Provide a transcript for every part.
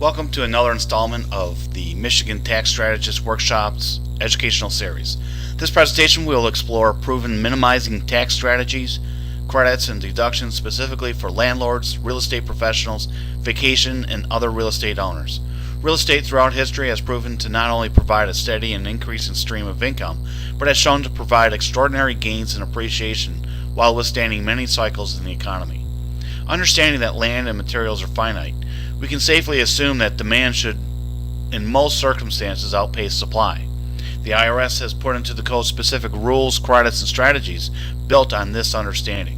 Welcome to another installment of the Michigan Tax Strategist Workshops educational series. This presentation we will explore proven minimizing tax strategies, credits, and deductions specifically for landlords, real estate professionals, vacation, and other real estate owners. Real estate throughout history has proven to not only provide a steady and increasing stream of income, but has shown to provide extraordinary gains in appreciation while withstanding many cycles in the economy. Understanding that land and materials are finite, we can safely assume that demand should, in most circumstances, outpace supply. The IRS has put into the code specific rules, credits, and strategies built on this understanding.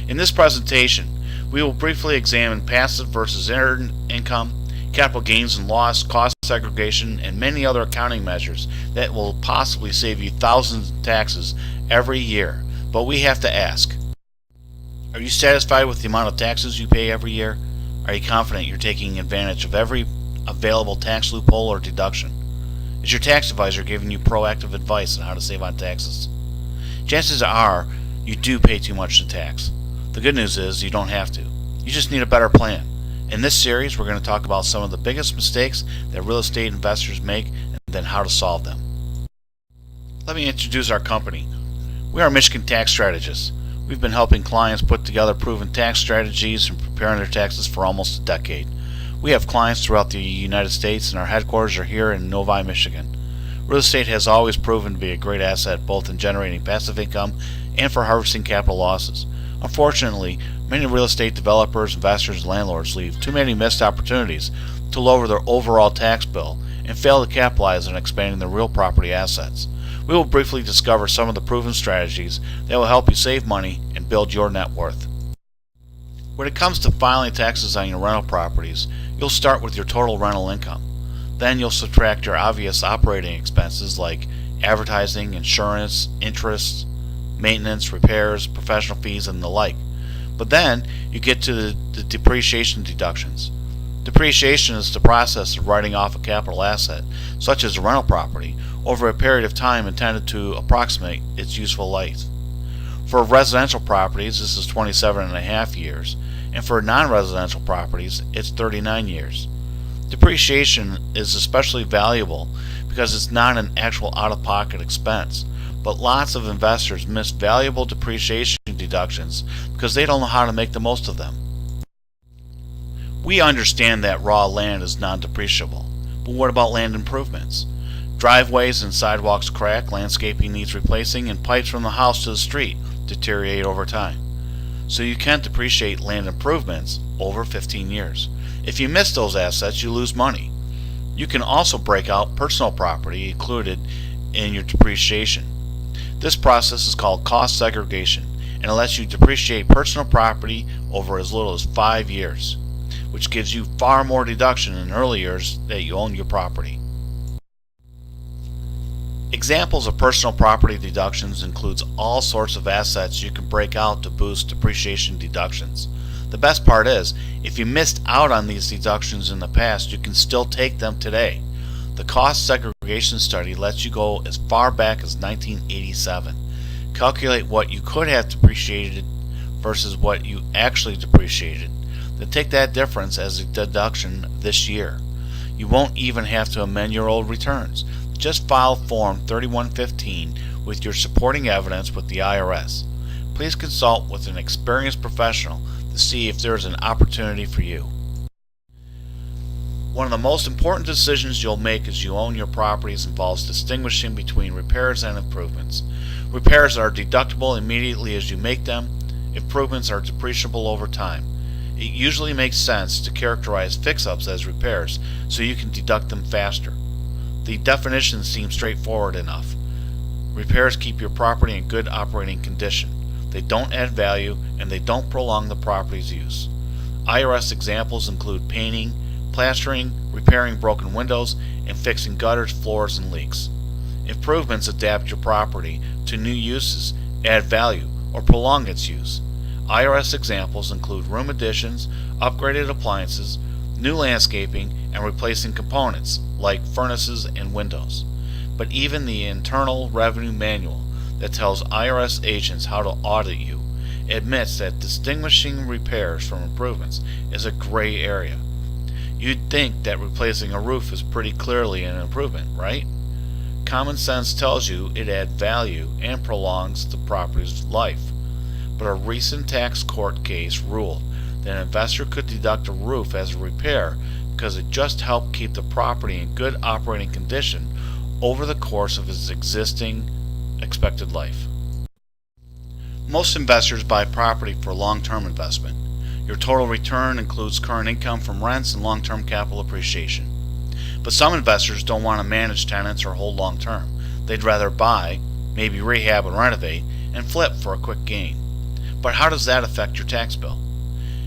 In this presentation, we will briefly examine passive versus earned income, capital gains and loss, cost segregation, and many other accounting measures that will possibly save you thousands in taxes every year. But we have to ask, are you satisfied with the amount of taxes you pay every year? Are you confident you're taking advantage of every available tax loophole or deduction? Is your tax advisor giving you proactive advice on how to save on taxes? Chances are you do pay too much in tax. The good news is you don't have to. You just need a better plan. In this series, we're going to talk about some of the biggest mistakes that real estate investors make and then how to solve them. Let me introduce our company. We are Michigan Tax Strategists. We've been helping clients put together proven tax strategies and preparing their taxes for almost a decade. We have clients throughout the United States, and our headquarters are here in Novi, Michigan. Real estate has always proven to be a great asset both in generating passive income and for harvesting capital losses. Unfortunately, many real estate developers, investors, and landlords leave too many missed opportunities to lower their overall tax bill and fail to capitalize on expanding their real property assets. We will briefly discover some of the proven strategies that will help you save money and build your net worth. When it comes to filing taxes on your rental properties, you'll start with your total rental income. Then you'll subtract your obvious operating expenses like advertising, insurance, interest, maintenance, repairs, professional fees, and the like. But then you get to the depreciation deductions. Depreciation is the process of writing off a capital asset, such as a rental property, over a period of time intended to approximate its useful life. For residential properties, this is 27.5 years, and for non-residential properties, it's 39 years. Depreciation is especially valuable because it's not an actual out-of-pocket expense, but lots of investors miss valuable depreciation deductions because they don't know how to make the most of them. We understand that raw land is non-depreciable, but what about land improvements? Driveways and sidewalks crack, landscaping needs replacing, and pipes from the house to the street deteriorate over time. So you can't depreciate land improvements over 15 years. If you miss those assets, you lose money. You can also break out personal property included in your depreciation. This process is called cost segregation, and it lets you depreciate personal property over as little as 5 years, which gives you far more deduction in early years that you own your property. Examples of personal property deductions includes all sorts of assets you can break out to boost depreciation deductions. The best part is, if you missed out on these deductions in the past, you can still take them today. The cost segregation study lets you go as far back as 1987. Calculate what you could have depreciated versus what you actually depreciated. Then take that difference as a deduction this year. You won't even have to amend your old returns. Just file Form 3115 with your supporting evidence with the IRS. Please consult with an experienced professional to see if there is an opportunity for you. One of the most important decisions you'll make as you own your properties involves distinguishing between repairs and improvements. Repairs are deductible immediately as you make them. Improvements are depreciable over time. It usually makes sense to characterize fix-ups as repairs so you can deduct them faster. The definition seems straightforward enough. Repairs keep your property in good operating condition. They don't add value and they don't prolong the property's use. IRS examples include painting, plastering, repairing broken windows, and fixing gutters, floors, and leaks. Improvements adapt your property to new uses, add value, or prolong its use. IRS examples include room additions, upgraded appliances, new landscaping, and replacing components like furnaces and windows. But even the Internal Revenue Manual that tells IRS agents how to audit you admits that distinguishing repairs from improvements is a gray area. You'd think that replacing a roof is pretty clearly an improvement, right? Common sense tells you it adds value and prolongs the property's life. But a recent tax court case ruled that an investor could deduct a roof as a repair because it just helped keep the property in good operating condition over the course of its existing expected life. Most investors buy property for long-term investment. Your total return includes current income from rents and long-term capital appreciation. But some investors don't want to manage tenants or hold long-term. They'd rather buy, maybe rehab and renovate, and flip for a quick gain. But how does that affect your tax bill?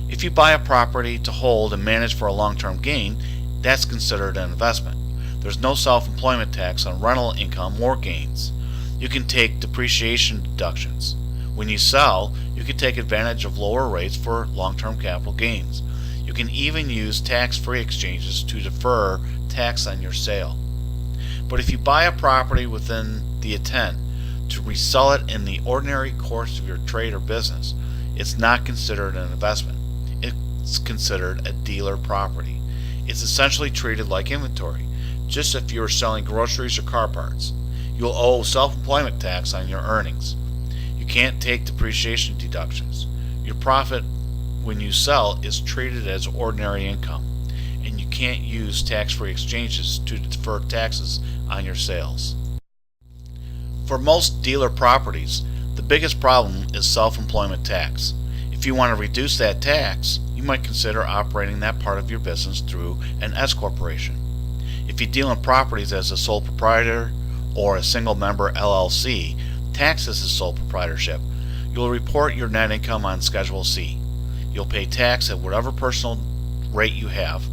If you buy a property to hold and manage for a long-term gain, that's considered an investment. There's no self-employment tax on rental income or gains. You can take depreciation deductions. When you sell, you can take advantage of lower rates for long-term capital gains. You can even use tax-free exchanges to defer tax on your sale. But if you buy a property within the intent to resell it in the ordinary course of your trade or business, it's not considered an investment. It's considered a dealer property. It's essentially treated like inventory, just if you were selling groceries or car parts. You'll owe self-employment tax on your earnings. You can't take depreciation deductions. Your profit when you sell is treated as ordinary income, and you can't use tax-free exchanges to defer taxes on your sales. For most dealer properties, the biggest problem is self-employment tax. If you want to reduce that tax, you might consider operating that part of your business through an S corporation. If you deal in properties as a sole proprietor or a single member LLC, taxed as a sole proprietorship, you'll report your net income on Schedule C. You'll pay tax at whatever personal rate you have.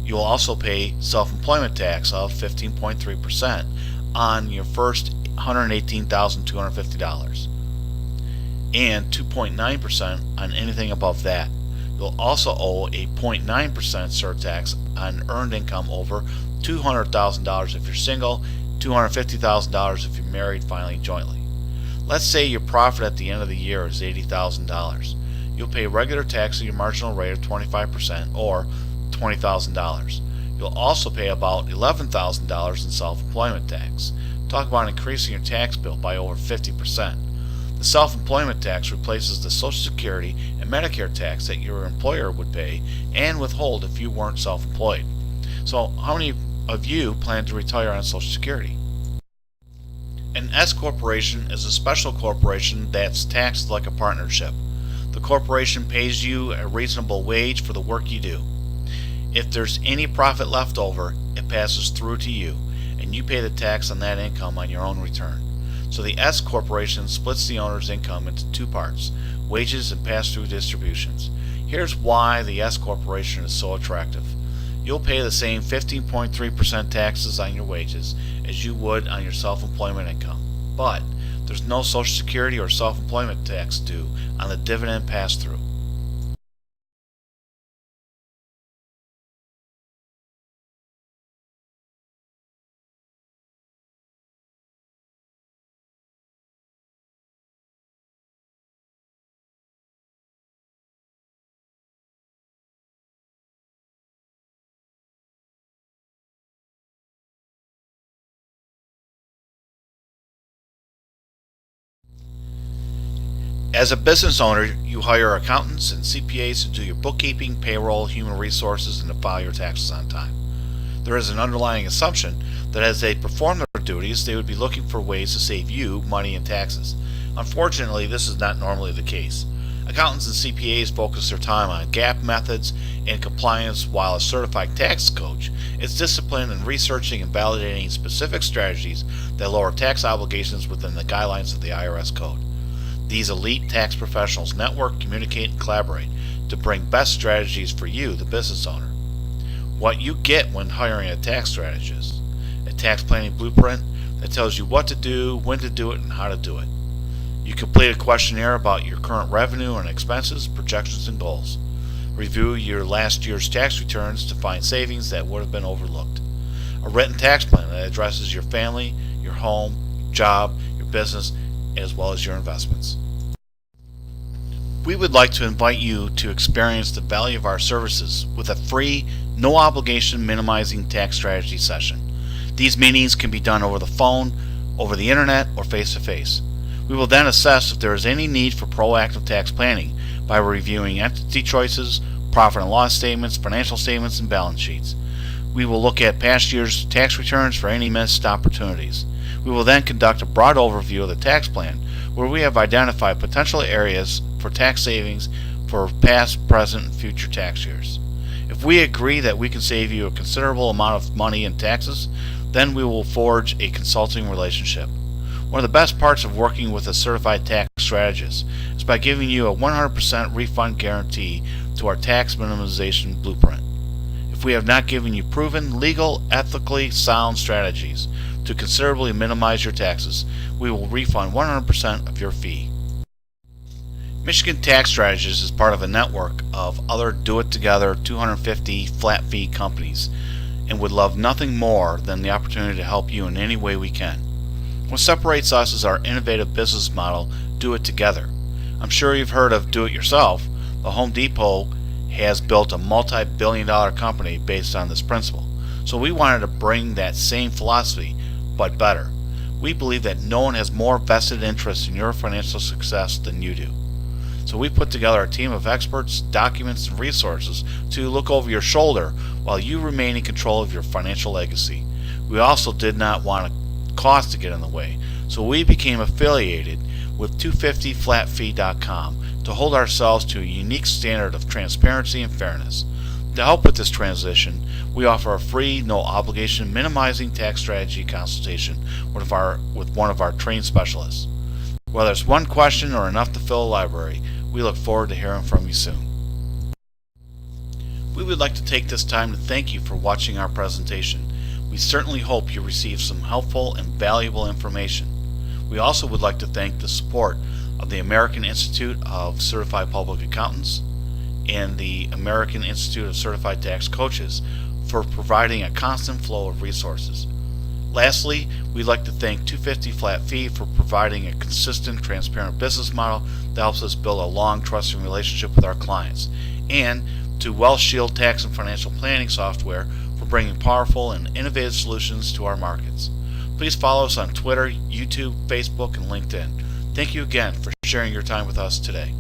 You'll also pay self-employment tax of 15.3% on your first $118,250 and 2.9% on anything above that. You'll also owe a 0.9% surtax on earned income over $200,000 if you're single, $250,000 if you're married filing jointly. Let's say your profit at the end of the year is $80,000. You'll pay regular tax at your marginal rate of 25% or $20,000. You'll also pay about $11,000 in self-employment tax. Talk about increasing your tax bill by over 50%. The self-employment tax replaces the Social Security and Medicare tax that your employer would pay and withhold if you weren't self-employed. So how many of you plan to retire on Social Security? An S corporation is a special corporation that's taxed like a partnership. The corporation pays you a reasonable wage for the work you do. If there's any profit left over, it passes through to you, and you pay the tax on that income on your own return. So the S corporation splits the owner's income into two parts, wages and pass-through distributions. Here's why the S corporation is so attractive. You'll pay the same 15.3% taxes on your wages as you would on your self-employment income, but there's no Social Security or self-employment tax due on the dividend pass-through. As a business owner, you hire accountants and CPAs to do your bookkeeping, payroll, human resources, and to file your taxes on time. There is an underlying assumption that as they perform their duties, they would be looking for ways to save you money in taxes. Unfortunately, this is not normally the case. Accountants and CPAs focus their time on GAAP methods and compliance, while a certified tax coach is disciplined in researching and validating specific strategies that lower tax obligations within the guidelines of the IRS code. These elite tax professionals network, communicate, and collaborate to bring best strategies for you, the business owner. What you get when hiring a tax strategist: a tax planning blueprint that tells you what to do, when to do it, and how to do it. You complete a questionnaire about your current revenue and expenses, projections, and goals. Review your last year's tax returns to find savings that would have been overlooked. A written tax plan that addresses your family, your home, your job, your business, as well as your investments. We would like to invite you to experience the value of our services with a free no obligation minimizing tax strategy session. These meetings can be done over the phone, over the internet, or face to face. We will then assess if there is any need for proactive tax planning by reviewing entity choices, profit and loss statements, financial statements, and balance sheets. We will look at past year's tax returns for any missed opportunities. We will then conduct a broad overview of the tax plan where we have identified potential areas for tax savings for past, present, and future tax years. If we agree that we can save you a considerable amount of money in taxes, then we will forge a consulting relationship. One of the best parts of working with a certified tax strategist is by giving you a 100% refund guarantee to our tax minimization blueprint. If we have not given you proven, legal, ethically sound strategies to considerably minimize your taxes, we will refund 100% of your fee. Michigan Tax Strategists is part of a network of other do-it-together 250 flat fee companies and would love nothing more than the opportunity to help you in any way we can. What separates us is our innovative business model, Do It Together. I'm sure you've heard of Do It Yourself. The Home Depot has built a multi-billion-dollar company based on this principle. So we wanted to bring that same philosophy, but better. We believe that no one has more vested interest in your financial success than you do. So we put together a team of experts, documents, and resources to look over your shoulder while you remain in control of your financial legacy. We also did not want a cost to get in the way, so we became affiliated with 250flatfee.com to hold ourselves to a unique standard of transparency and fairness. To help with this transition, we offer a free, no obligation, minimizing tax strategy consultation with one of our trained specialists. Whether it's one question or enough to fill a library, we look forward to hearing from you soon. We would like to take this time to thank you for watching our presentation. We certainly hope you received some helpful and valuable information. We also would like to thank the support of the American Institute of Certified Public Accountants and the American Institute of Certified Tax Coaches for providing a constant flow of resources. Lastly, we'd like to thank 250 Flat Fee for providing a consistent, transparent business model that helps us build a long, trusting relationship with our clients, and to Wealth Shield Tax and Financial Planning Software for bringing powerful and innovative solutions to our markets. Please follow us on Twitter, YouTube, Facebook, and LinkedIn. Thank you again for sharing your time with us today.